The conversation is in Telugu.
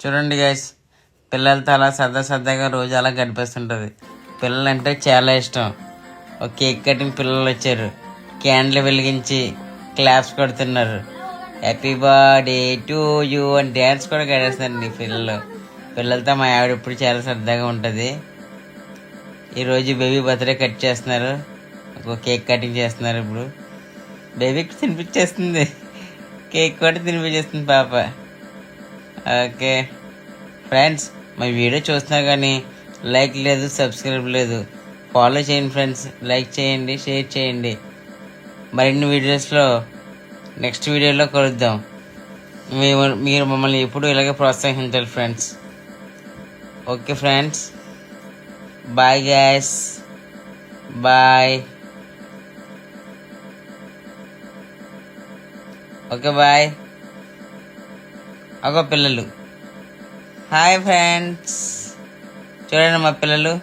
చూడండి గైస్, పిల్లలతో అలా సరదాగా రోజు అలా గడిపేస్తుంటుంది. పిల్లలంటే చాలా ఇష్టం. ఒక కేక్ కటింగ్ పిల్లలు వచ్చారు, క్యాండిల్ వెలిగించి క్లాప్స్ కొడుతున్నారు. హ్యాపీ బర్త్డే టు యూ అని డ్యాన్స్ కూడా కట్టేస్తారండి పిల్లలతో మా ఆవిడ ఇప్పుడు చాలా సరదాగా ఉంటుంది. ఈరోజు బేబీ బర్త్డే కట్ చేస్తున్నారు, ఒక కేక్ కటింగ్ చేస్తున్నారు. ఇప్పుడు బేబీకి తినిపించేస్తుంది, కేక్ కూడా తినిపించేస్తుంది పాప. ఓకే ఫ్రెండ్స్, మా వీడియో చూస్తున్నారు కానీ లైక్ లేదు, సబ్స్క్రైబ్ లేదు. ఫాలో చేయండి ఫ్రెండ్స్, లైక్ చేయండి, షేర్ చేయండి. మరిన్ని వీడియోస్లో నెక్స్ట్ వీడియోలో కలుద్దాం. మీరు మమ్మల్ని ఎప్పుడు ఇలాగే ప్రోత్సహించాలి friends. Okay friends, bye guys, bye. Okay bye. పిల్లలు హాయ్ ఫ్రెండ్స్, చూడండి మా పిల్లలు.